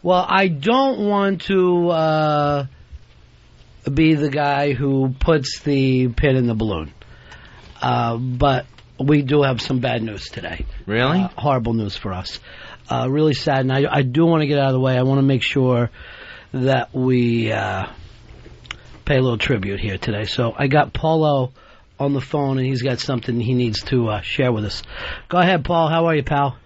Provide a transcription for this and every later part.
Well, I don't want to be the guy who puts the pin in the balloon. But we do have some bad news today. Really? Horrible news for us. Really sad. And I do want to get out of the way. I want to make sure that we pay a little tribute here today. So I got Paulo on the phone, and he's got something he needs to share with us. Go ahead, Paul. How are you, pal?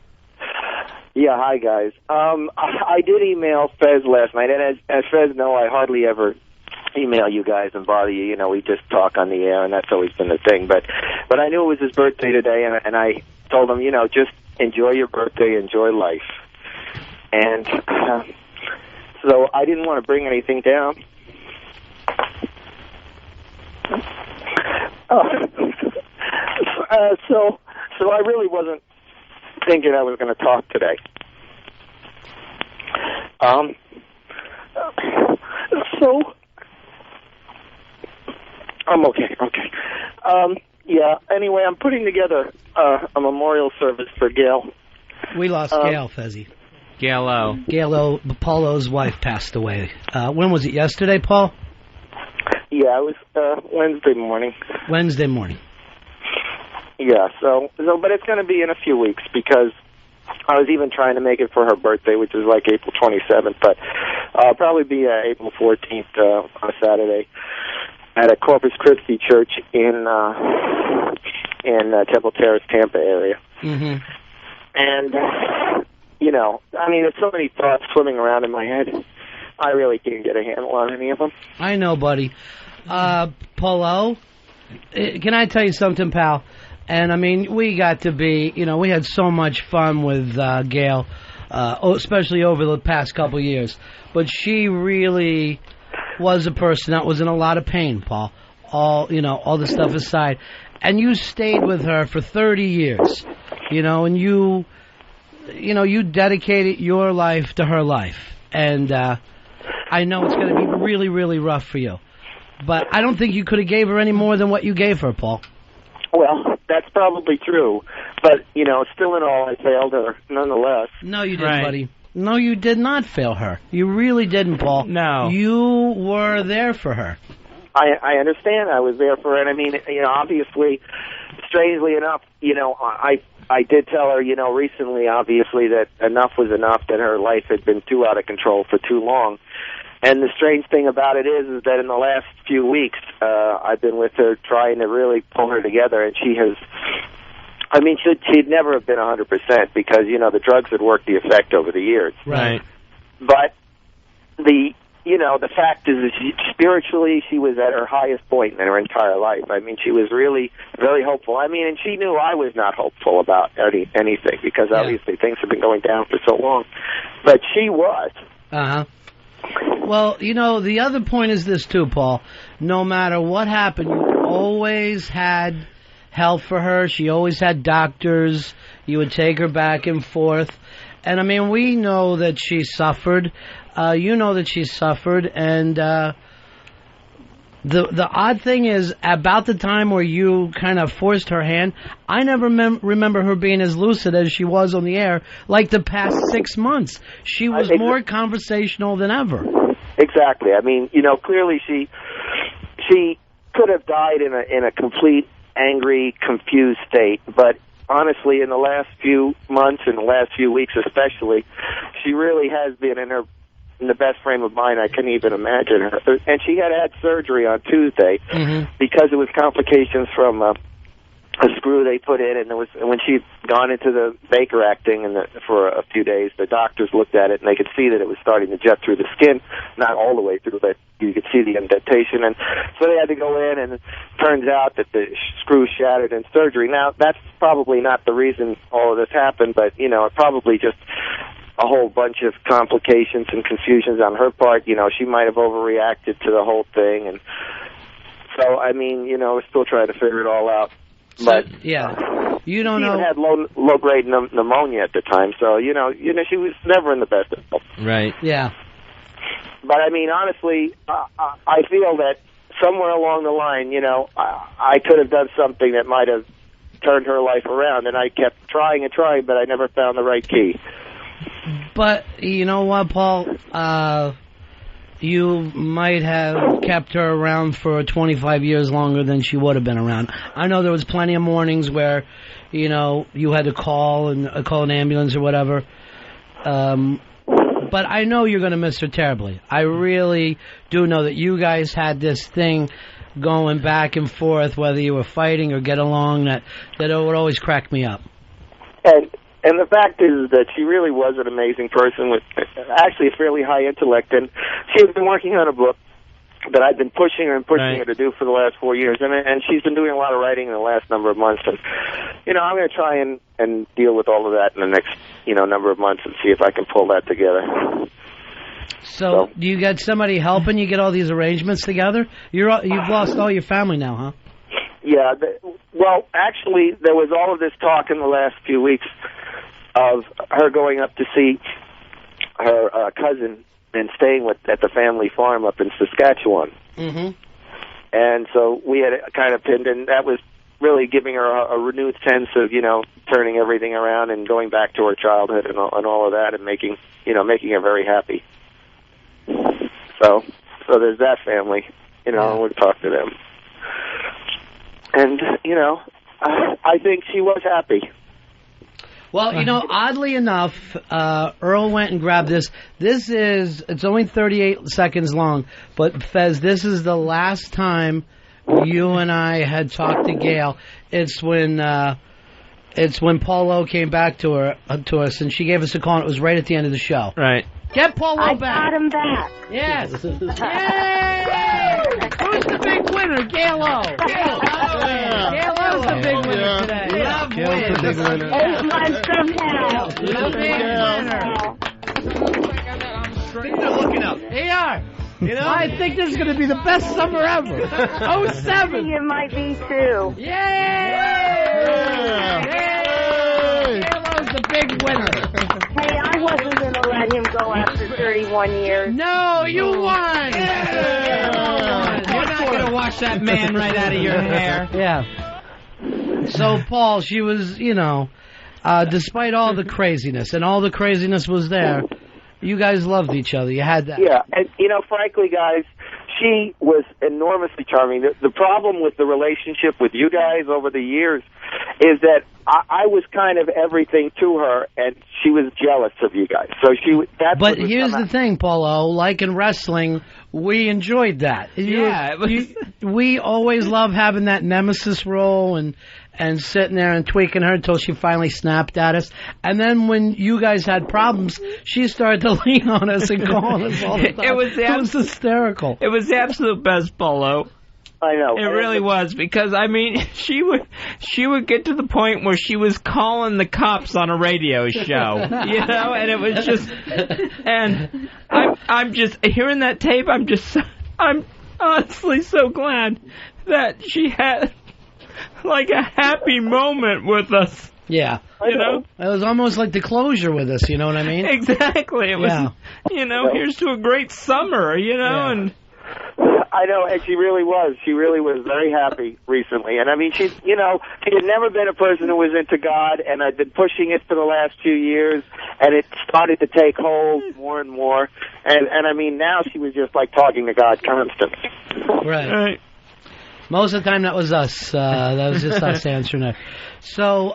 Yeah, hi, guys. I did email Fez last night, and as Fez know, I hardly ever email you guys and bother you. You know, we just talk on the air, and that's always been the thing. But I knew it was his birthday today, and I told him, you know, just enjoy your birthday, enjoy life. And so I didn't want to bring anything down. So I really wasn't thinking I was going to talk today. So I'm okay. Yeah. Anyway, I'm putting together a memorial service for Gail. We lost Gail, Fezzy. Gail O. Gail O. Paulo's wife passed away. When was it? Yesterday, Paul? Yeah, it was Wednesday morning. Wednesday morning. Yeah, so but it's going to be in a few weeks because I was even trying to make it for her birthday, which is like April 27th, but I'll probably be April 14th on a Saturday at a Corpus Christi church in Temple Terrace, Tampa area. Mm-hmm. And, you know, I mean, there's so many thoughts swimming around in my head. I really can't get a handle on any of them. I know, buddy. Paulo, can I tell you something, pal? And, I mean, we got to be, you know, we had so much fun with Gail, especially over the past couple years. But she really was a person that was in a lot of pain, Paul. All the stuff aside. And you stayed with her for 30 years, you know, and you dedicated your life to her life. And I know it's going to be really, really rough for you. But I don't think you could have gave her any more than what you gave her, Paul. Well, that's probably true. But, you know, still in all, I failed her nonetheless. No, you didn't, buddy. No, you did not fail her. You really didn't, Paul. No. You were there for her. I understand I was there for her. And, I mean, you know, obviously, strangely enough, you know, I did tell her, you know, recently, obviously, that enough was enough, that her life had been too out of control for too long. And the strange thing about it is that in the last few weeks, I've been with her trying to really pull her together, and she has, I mean, she'd never have been 100% because, you know, the drugs had worked the effect over the years. Right. But the fact is that spiritually, she was at her highest point in her entire life. I mean, she was really very hopeful. I mean, and she knew I was not hopeful about anything because obviously things have been going down for so long. But she was. Uh-huh. Well, you know, the other point is this, too, Paul. No matter what happened, you always had help for her. She always had doctors. You would take her back and forth. And, I mean, we know that she suffered. You know that she suffered. And the odd thing is, about the time where you kind of forced her hand, I never remember her being as lucid as she was on the air like the past 6 months. She was more conversational than ever. Exactly. I mean, you know, clearly she could have died in a complete, angry, confused state, but honestly, in the last few months, in the last few weeks especially, she really has been in the best frame of mind I can even imagine her. And she had surgery on Tuesday because it was complications from a screw they put in, and when she'd gone into the Baker acting for a few days, the doctors looked at it and they could see that it was starting to jet through the skin, not all the way through, but you could see the indentation, and so they had to go in, and it turns out that the screw shattered in surgery. Now, that's probably not the reason all of this happened, but, you know, it probably just a whole bunch of complications and confusions on her part. You know, she might have overreacted to the whole thing, and so, I mean, you know, we're still trying to figure it all out. But yeah, you don't know. She had low grade pneumonia at the time, so you know, she was never in the best of health. Right. Yeah. But I mean, honestly, I feel that somewhere along the line, you know, I could have done something that might have turned her life around, and I kept trying and trying, but I never found the right key. But you know what, Paul? You might have kept her around for 25 years longer than she would have been around. I know there was plenty of mornings where, you know, you had to call an ambulance or whatever. But I know you're going to miss her terribly. I really do know that you guys had this thing going back and forth, whether you were fighting or get along, that it would always crack me up. And the fact is that she really was an amazing person with actually a fairly high intellect, and she has been working on a book that I've been pushing her to do for the last 4 years, and she's been doing a lot of writing in the last number of months, and, you know, I'm going to try and deal with all of that in the next, you know, number of months and see if I can pull that together. So do you got somebody helping you get all these arrangements together? You've lost all your family now, huh? Yeah, well, actually, there was all of this talk in the last few weeks of her going up to see her cousin and staying at the family farm up in Saskatchewan. Mm-hmm. And so we had kind of pinned, and that was really giving her a renewed sense of, you know, turning everything around and going back to her childhood and all of that, and making her very happy. So there's that family, you know, and we'll talk to them. And, you know, I think she was happy. Well, you know, oddly enough, Earl went and grabbed this. It's only 38 seconds long, but Fez, this is the last time you and I had talked to Gail. It's when Paulo came back to us, and she gave us a call, and it was right at the end of the show. Right. Get Paulo back. I got him back. Yes. Yay! Who's the big winner? Gail-O. Gail-O's the big winner today. Gail's the big winner. 8 months from now. The big winner. They're looking up. They are. You know, I think this is going to be the best summer ever. 07. I think it might be too. Yay! Gail-O's the big winner. Hey, I wasn't going to let him go after 31 years. No, you won. You're not going to wash that man right out of your hair. Yeah. So, Paul, she was, you know, despite all the craziness, and all the craziness was there, you guys loved each other. You had that. Yeah, and, you know, frankly, guys, she was enormously charming. The problem with the relationship with you guys over the years is that I was kind of everything to her, and she was jealous of you guys. So But here's the thing, Paulo. Like in wrestling, we enjoyed that. Yeah. We always love having that nemesis role and sitting there and tweaking her until she finally snapped at us. And then when you guys had problems, she started to lean on us and call us all the time. It was hysterical. It was the absolute best, Paulo. I know. It really was, because, I mean, she would get to the point where she was calling the cops on a radio show, you know, and it was just, and I'm just, hearing that tape, I'm honestly so glad that she had, like, a happy moment with us. Yeah. You know? It was almost like the closure with us, you know what I mean? Exactly. It was, you know, here's to a great summer, you know, and... I know, and she really was. She really was very happy recently. And, I mean, she had never been a person who was into God, and I'd been pushing it for the last few years, and it started to take hold more and more. And I mean, now she was just, like, talking to God constantly. Right. Most of the time, that was us. That was just us answering it. So,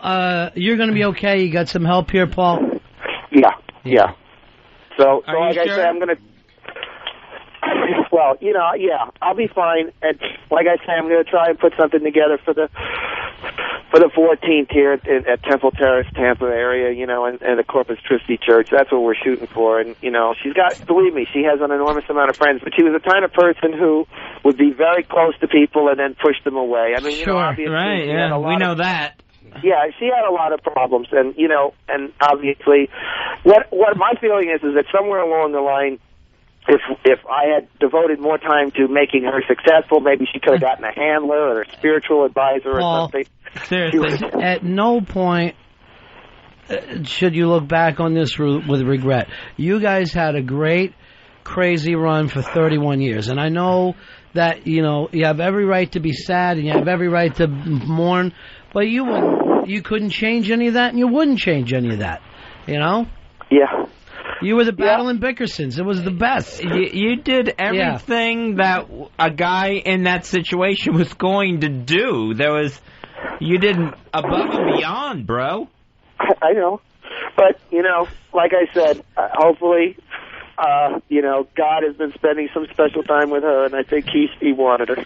you're going to be okay? You got some help here, Paul? Yeah. So like sure? I said, I'm going to... Well, you know, yeah, I'll be fine. And like I say, I'm going to try and put something together for the 14th here at Temple Terrace, Tampa area, you know, and the Corpus Christi Church. That's what we're shooting for. And, you know, believe me, she has an enormous amount of friends, but she was the kind of person who would be very close to people and then push them away. I mean, you know, obviously, right, yeah, we know that. Yeah, she had a lot of problems, and, you know, and obviously, what my feeling is that somewhere along the line, if I had devoted more time to making her successful, maybe she could have gotten a handler or a spiritual advisor or something. Seriously. At no point should you look back on this with regret. You guys had a great, crazy run for 31 years. And I know that, you know, you have every right to be sad and you have every right to mourn, but you couldn't change any of that and you wouldn't change any of that, you know? Yeah. You were the Battle in Bickersons. It was the best. You did everything that a guy in that situation was going to do. You did above and beyond, bro. I know. But, like I said, hopefully, God has been spending some special time with her, and I think he wanted her.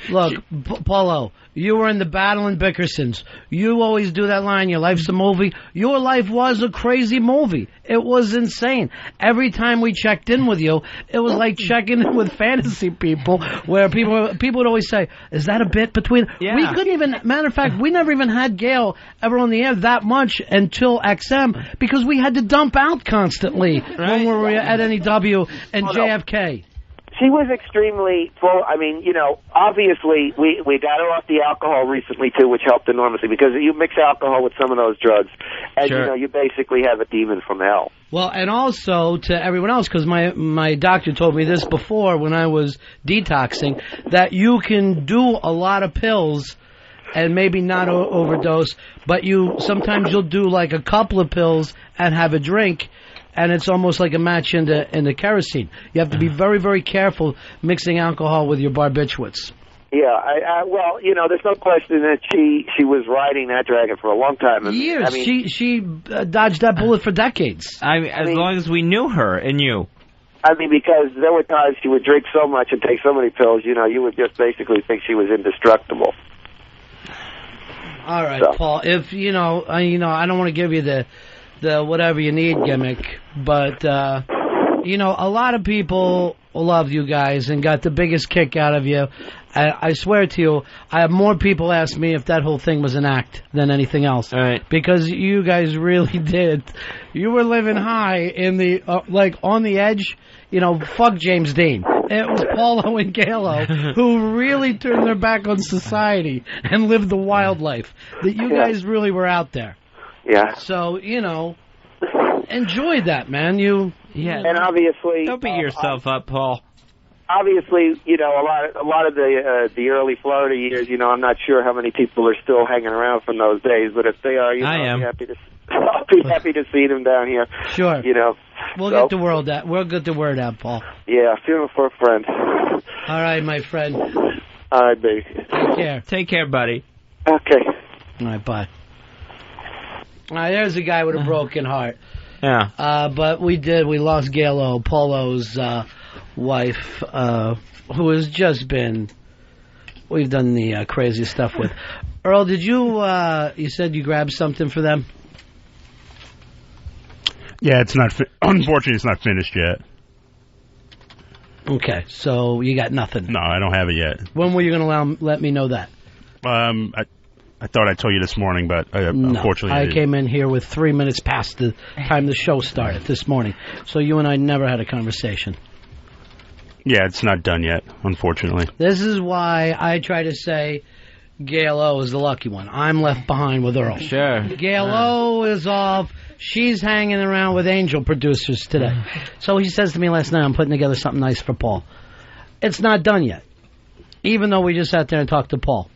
Look, Paulo, you were in the Battle in Bickersons. You always do that line, your life's a movie. Your life was a crazy movie. It was insane. Every time we checked in with you, it was like checking in with fantasy people, where people would always say, is that a bit between... Yeah. We couldn't even... Matter of fact, we never even had Gail ever on the air that much until XM, because we had to dump out constantly when we were at NEW and JFK. She was extremely full. I mean, obviously we got her off the alcohol recently too, which helped enormously, because you mix alcohol with some of those drugs, and sure. You basically have a demon from hell. Well, and also to everyone else, because my doctor told me this before when I was detoxing, that you can do a lot of pills and maybe not overdose, but sometimes you'll do like a couple of pills and have a drink. And it's almost like a match in the kerosene. You have to be very, very careful mixing alcohol with your barbiturates. Yeah, well, there's no question that she was riding that dragon for a long time. Years. I mean, she dodged that bullet for decades. As long as we knew her and you. I mean, because there were times she would drink so much and take so many pills, you would just basically think she was indestructible. All right, so. Paul. If I don't want to give you the whatever you need gimmick, but a lot of people love you guys and got the biggest kick out of you. I swear to you, I have more people ask me if that whole thing was an act than anything else. All right. Because you guys really did. You were living high in the on the edge. Fuck James Dean. It was Paulo and Gail who really turned their back on society and lived the wild life. That you guys really were out there. Yeah. So, enjoy that, man. And obviously, don't beat yourself up, Paul. Obviously, a lot of the early Florida years, I'm not sure how many people are still hanging around from those days, but if they are, I am. I'll be happy to see them down here. Sure. We'll get the word out, Paul. Yeah, feeling for a friend. All right, my friend. All right, baby. Take care. Take care, buddy. Okay. All right, bye. All right, there's a guy with a broken heart. Yeah. But we lost Gail, Paulo's wife, who has just been, we've done the craziest stuff with. Earl, did you said you grabbed something for them? Yeah, it's not, unfortunately it's not finished yet. Okay, so you got nothing? No, I don't have it yet. When were you going to let me know that? I thought I told you this morning, but unfortunately I came in here with 3 minutes past the time the show started this morning. So you and I never had a conversation. Yeah, it's not done yet, unfortunately. This is why I try to say Gail O is the lucky one. I'm left behind with Earl. Sure. Gail O is off. She's hanging around with Angel producers today. So he says to me last night, I'm putting together something nice for Paul. It's not done yet, even though we just sat there and talked to Paul.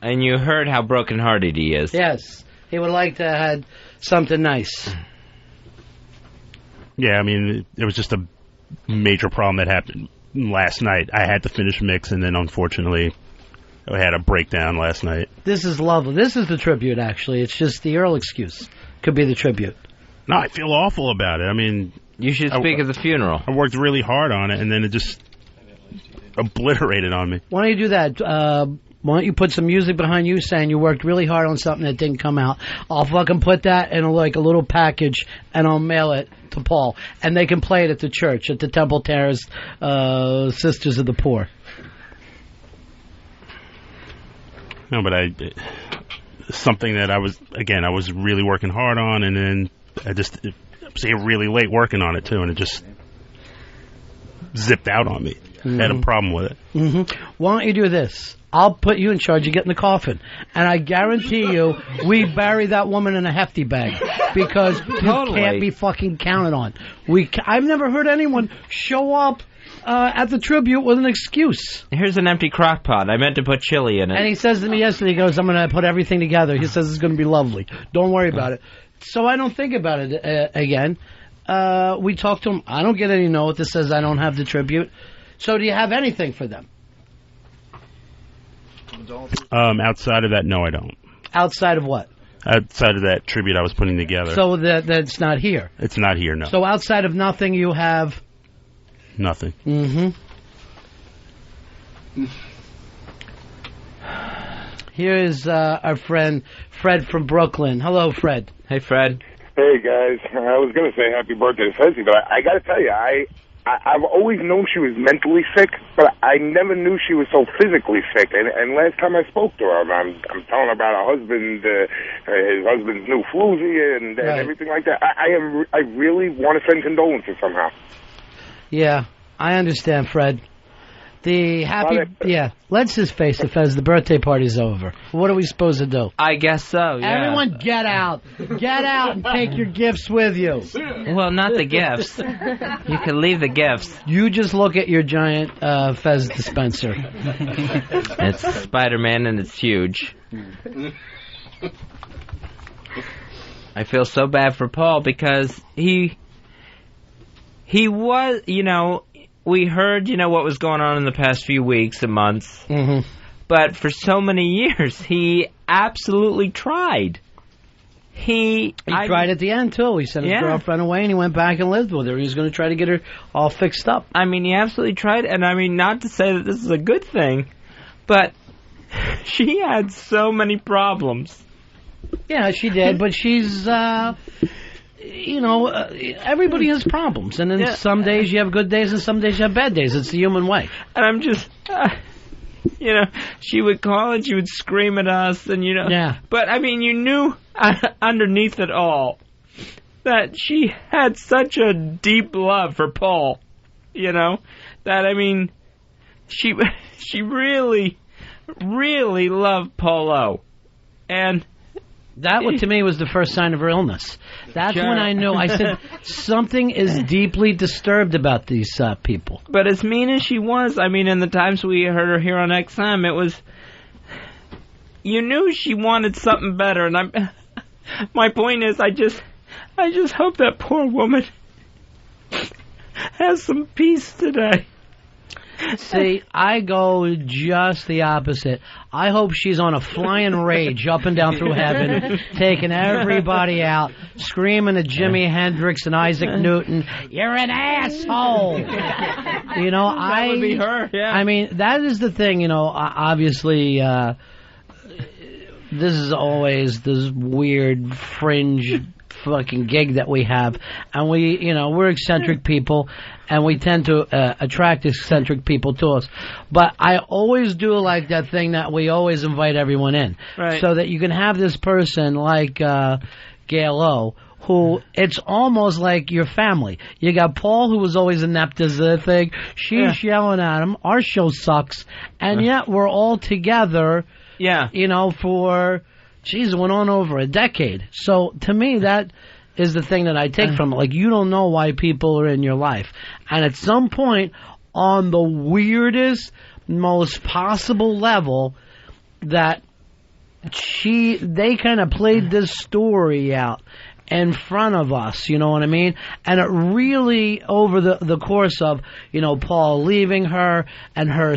And you heard how broken-hearted he is. Yes. He would like to have had something nice. Yeah, I mean, it was just a major problem that happened last night. I had to finish mix, and then unfortunately I had a breakdown last night. This is lovely. This is the tribute, actually. It's just the Earl excuse. Could be the tribute. No, I feel awful about it. I mean... You should speak at the funeral. I worked really hard on it, and then it just obliterated on me. Why don't you do that? Why don't you put some music behind you saying you worked really hard on something that didn't come out? I'll fucking put that in a little package, and I'll mail it to Paul. And they can play it at the church, at the Temple Terrace Sisters of the Poor. No, but something that I was really working hard on, and then I just stayed really late working on it, too, and it just zipped out on me. I had a problem with it. Mm-hmm. Why don't you do this? I'll put you in charge of getting the coffin. And I guarantee you, we bury that woman in a hefty bag. Because you can't be fucking counted on. I've never heard anyone show up at the tribute with an excuse. Here's an empty crock pot. I meant to put chili in it. And he says to me yesterday, he goes, I'm going to put everything together. He says it's going to be lovely. Don't worry about it. So I don't think about it again. we talked to them. I don't get any note that says I don't have the tribute. So do you have anything for them? Outside of that, no, I don't. Outside of what? Outside of that tribute I was putting together. So that's not here. It's not here, no. So outside of nothing, you have nothing. Mm-hmm. Here is our friend Fred from Brooklyn. Hello, Fred. Hey, Fred. Hey, guys. I was going to say happy birthday to Fezzy, but I got to tell you, I've always known she was mentally sick, but I never knew she was so physically sick. And last time I spoke to her, I'm telling her about her husband, his husband's new floozy and everything like that. I really want to send condolences somehow. Yeah, I understand, Fred. Let's just face it, Fez, the birthday party's over. What are we supposed to do? I guess so, yeah. Everyone get out. Get out and take your gifts with you. Well, not the gifts. You can leave the gifts. You just look at your giant Fez dispenser. It's Spider-Man and it's huge. I feel so bad for Paul because he was, we heard, what was going on in the past few weeks and months. Mm-hmm. But for so many years, he absolutely tried. He tried at the end, too. He sent his girlfriend away, and he went back and lived with her. He was going to try to get her all fixed up. I mean, he absolutely tried. And, not to say that this is a good thing, but she had so many problems. Yeah, she did, but she's... everybody has problems, and then some days you have good days and some days you have bad days. It's the human way. And I'm just, she would call and she would scream at us, and Yeah. But you knew underneath it all that she had such a deep love for Paul. That she really, really loved Paulo, and. That, to me, was the first sign of her illness. That's when I knew. I said, something is deeply disturbed about these people. But as mean as she was, in the times we heard her here on XM, it was... You knew she wanted something better, and my point is, I just hope that poor woman has some peace today. See, I go just the opposite. I hope she's on a flying rage up and down through heaven, taking everybody out, screaming at Jimi Hendrix and Isaac Newton, "You're an asshole!" That would be her, yeah. That is the thing, obviously, this is always this weird fringe fucking gig that we have, and we're eccentric people, and we tend to attract eccentric people to us. But I always do like that thing that we always invite everyone in, right? So that you can have this person like Gail O, who it's almost like your family. You got Paul, who was always inept as a thing. She's yelling at him. Our show sucks, and yet we're all together. Yeah, for. Jeez, it went on over a decade. So, to me, that is the thing that I take from it. Like, you don't know why people are in your life. And at some point, on the weirdest, most possible level, that they kind of played this story out in front of us, you know what I mean? And it really, over the course of, Paul leaving her and her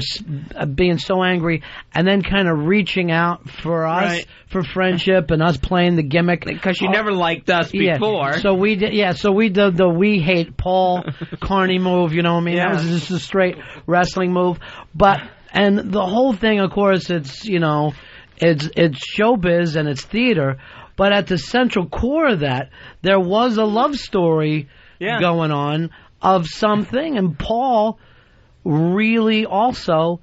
being so angry, and then kind of reaching out for us, for friendship, and us playing the gimmick. Because she never liked us before. So we did the we hate Paul Carney move, you know what I mean? Yeah. That was just a straight wrestling move. And the whole thing, of course, it's showbiz and it's theater. But at the central core of that, there was a love story going on of something. And Paul really also,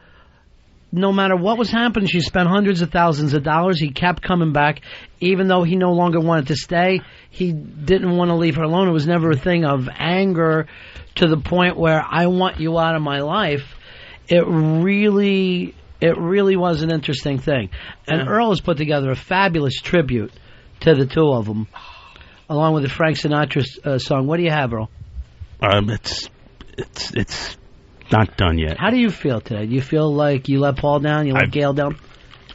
no matter what was happening, she spent hundreds of thousands of dollars. He kept coming back. Even though he no longer wanted to stay, he didn't want to leave her alone. It was never a thing of anger to the point where I want you out of my life. It really was an interesting thing. And Earl has put together a fabulous tribute to the two of them, along with the Frank Sinatra song. What do you have, Earl? It's not done yet. How do you feel today? Do you feel like you let Paul down? You let Gail down?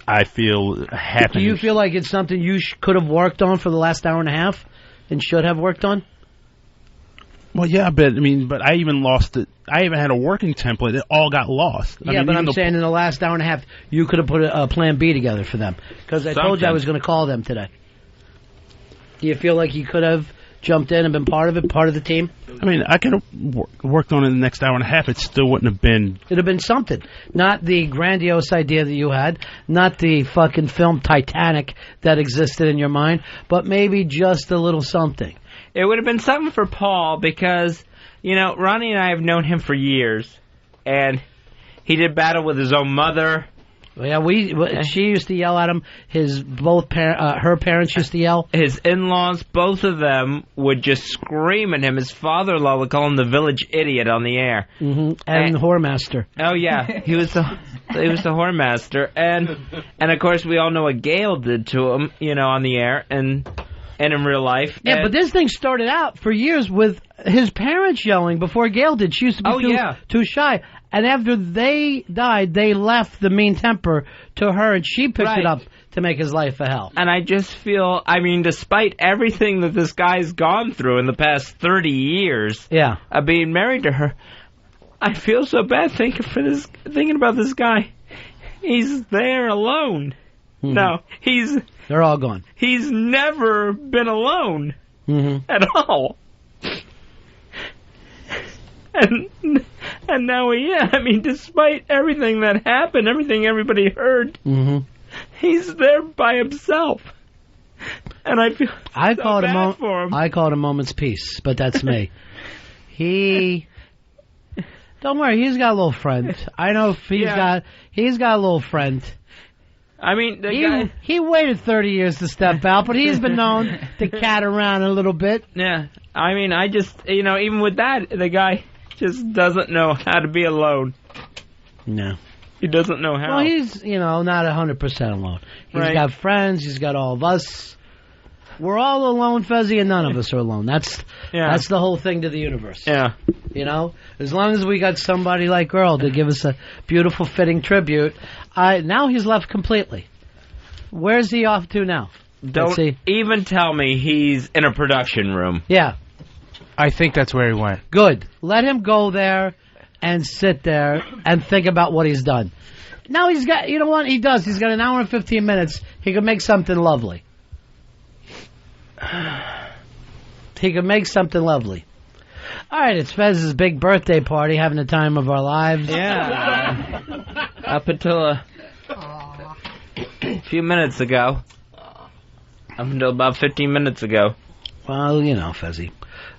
I feel happy. Do you feel like it's something you could have worked on for the last hour and a half and should have worked on? Well, yeah, but I even lost it. I even had a working template. It all got lost. Yeah, but I'm saying in the last hour and a half, you could have put a plan B together for them. Because I told you I was going to call them today. Do you feel like you could have jumped in and been part of it, part of the team? I mean, I could have worked on it in the next hour and a half. It still wouldn't have been... It would have been something. Not the grandiose idea that you had, not the fucking film Titanic that existed in your mind, but maybe just a little something. It would have been something for Paul because, Ronnie and I have known him for years, and he did battle with his own mother. Yeah, she used to yell at him. Her parents used to yell. His in-laws, both of them, would just scream at him. His father-in-law would call him the village idiot on the air. Mm-hmm. And whoremaster. Oh yeah, he was the whoremaster, and of course we all know what Gail did to him, on the air and in real life. Yeah, but this thing started out for years with his parents yelling before Gail did. She used to be too shy. And after they died, they left the mean temper to her, and she picked it up to make his life a hell. And I just feel, despite everything that this guy's gone through in the past 30 years of being married to her, I feel so bad thinking about this guy. He's there alone. Mm-hmm. No, they're all gone. He's never been alone at all. And now he is. Despite everything that happened, everything everybody heard, he's there by himself. And I feel bad for him. I call it a moment's peace, but that's me. Don't worry, he's got a little friend. I know he's got a little friend. He waited 30 years to step out, but he's been known to cat around a little bit. Yeah, I just, even with that, the guy just doesn't know how to be alone. No. He doesn't know how. Well, he's, not 100% alone. He's got friends, he's got all of us. We're all alone, Fezzy, and none of us are alone. That's the whole thing to the universe. Yeah. As long as we got somebody like Earl to give us a beautiful, fitting tribute, now he's left completely. Where's he off to now? Don't even tell me he's in a production room. Yeah. I think that's where he went. Good. Let him go there and sit there and think about what he's done. Now he's got, you know what he does? He's got an hour and 15 minutes. He can make something lovely. He can make something lovely. All right, it's Fez's big birthday party, having the time of our lives. Yeah. Up until a few minutes ago. Up until about 15 minutes ago. Well, Fezzy.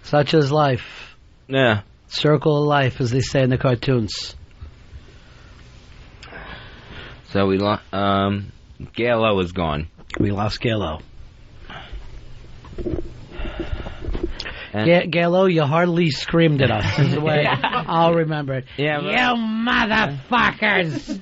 Such is life. Yeah. Circle of life, as they say in the cartoons. So we lost... Gail O is gone. We lost Gail O. Gail O, you hardly screamed at us. Is the way I'll remember it. Yeah, you motherfuckers!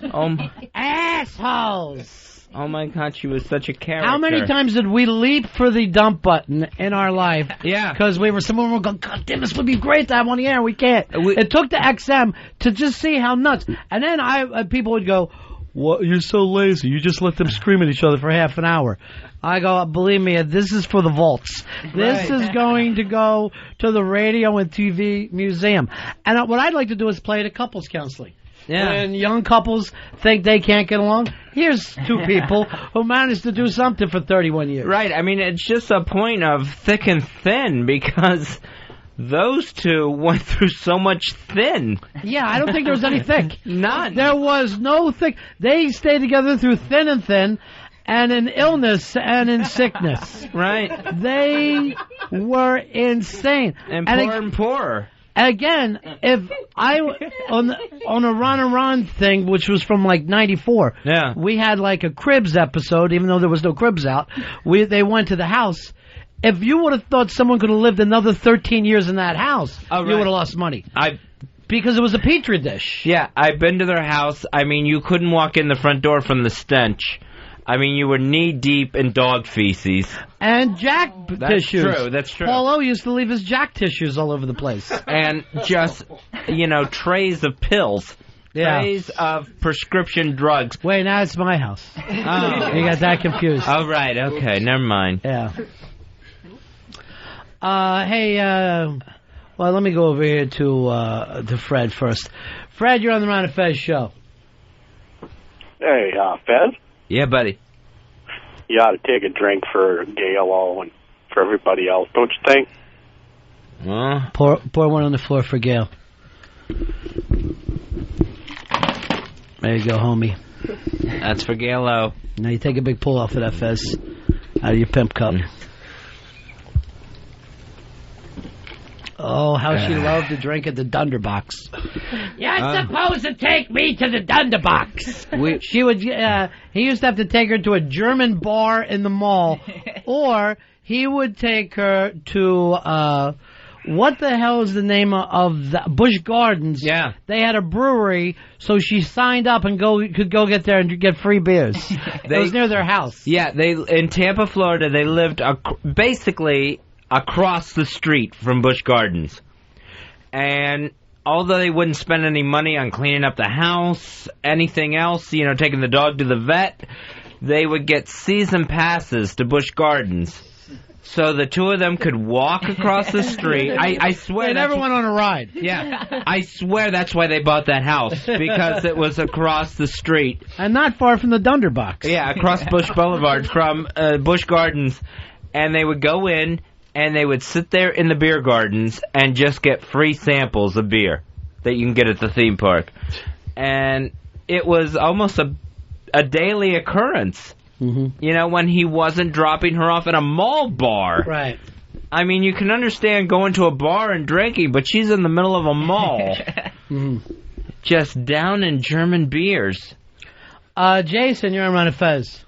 Assholes! Oh my God, she was such a character. How many times did we leap for the dump button in our life? Yeah. Because someone were going, God damn, this would be great to have on the air. We can't. It took the XM to just see how nuts. And then people would go, "What? You're so lazy. You just let them scream at each other for half an hour." I go, believe me, this is for the vaults. This is going to go to the radio and TV museum. And what I'd like to do is play it at couples counseling. Yeah. When young couples think they can't get along, here's two people who managed to do something for 31 years. Right. It's just a point of thick and thin because those two went through so much thin. Yeah, I don't think there was any thick. None. There was no thick. They stayed together through thin and thin, and in illness and in sickness. Right. They were insane. And poorer and poorer. Again, if I on a Ron and Ron thing, which was from like '94, we had like a Cribs episode, even though there was no Cribs out. They went to the house. If you would have thought someone could have lived another 13 years in that house, you would have lost money. Because it was a petri dish. Yeah, I've been to their house. You couldn't walk in the front door from the stench. You were knee-deep in dog feces. And jack tissues. That's true. Paul O used to leave his jack tissues all over the place. And just, trays of pills. Yeah. Trays of prescription drugs. Wait, now it's my house. Oh. You got that confused. Oh, right. Okay, never mind. Yeah. Hey, Well, let me go over here to Fred first. Fred, you're on the Ron and Fez show. Hey, Fez? Yeah, buddy. You ought to take a drink for Gail and for everybody else, don't you think? Pour one on the floor for Gail. There you go, homie. That's for Gail-O. Now you take a big pull off of that, Fez, out of your pimp cup. Oh, how she loved to drink at the Dunderbox. You're supposed to take me to the Dunderbox. She would. He used to have to take her to a German bar in the mall, or he would take her to. What the hell is the name of the Busch Gardens? Yeah. They had a brewery, so she signed up and could go get there and get free beers. It was near their house. Yeah, in Tampa, Florida, they lived basically across the street from Busch Gardens. And although they wouldn't spend any money on cleaning up the house, anything else, taking the dog to the vet, they would get season passes to Busch Gardens. So the two of them could walk across the street. I swear they never went on a ride. Yeah, I swear that's why they bought that house, because it was across the street. And not far from the Dunderbox. Yeah, across Busch Boulevard from Busch Gardens. And they would go in, and they would sit there in the beer gardens and just get free samples of beer that you can get at the theme park. And it was almost a daily occurrence. Mm-hmm. When he wasn't dropping her off at a mall bar. Right. I mean, you can understand going to a bar and drinking, but she's in the middle of a mall. Just down in German beers. Jason, you're on Ron and Fez.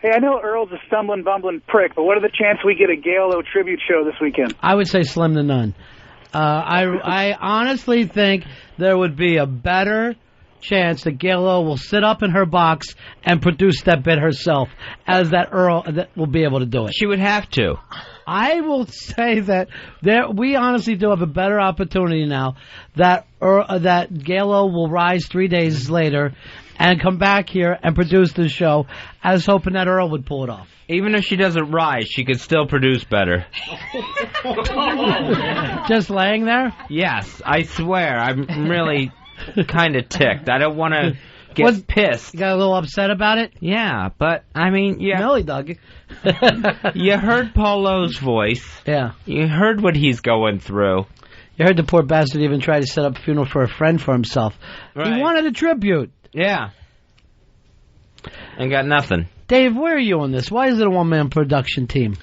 Hey, I know Earl's a stumbling, bumbling prick, but what are the chances we get a Gail-O tribute show this weekend? I would say slim to none. I honestly think there would be a better chance that Gail-O will sit up in her box and produce that bit herself, as that Earl that will be able to do it. She would have to. I will say that we honestly do have a better opportunity now that Gail-O will rise 3 days later and come back here and produce the show. I was hoping that Earl would pull it off. Even if she doesn't rise, she could still produce better. Just laying there? Yes, I swear. I'm really kind of ticked. I don't want to get pissed. You got a little upset about it? Yeah, but, I mean, yeah. Millie dug. You heard Paul Lowe's voice. Yeah. You heard what he's going through. You heard the poor bastard even try to set up a funeral for a friend for himself. Right. He wanted a tribute. Yeah. And got nothing. Dave, where are you on this? Why is it a one-man production team?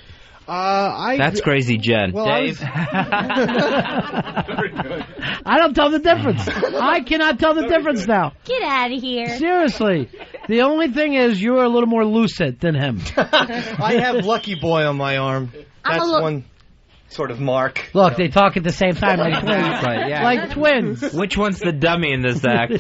That's crazy, Jen. Well, Dave? Very good. I don't tell the difference. I cannot tell the difference now. Get out of here. Seriously. The only thing is you're a little more lucid than him. I have Lucky Boy on my arm. That's one sort of mark. Look, they talk at the same time like twins. Right, yeah. Like twins. Which one's the dummy in this act?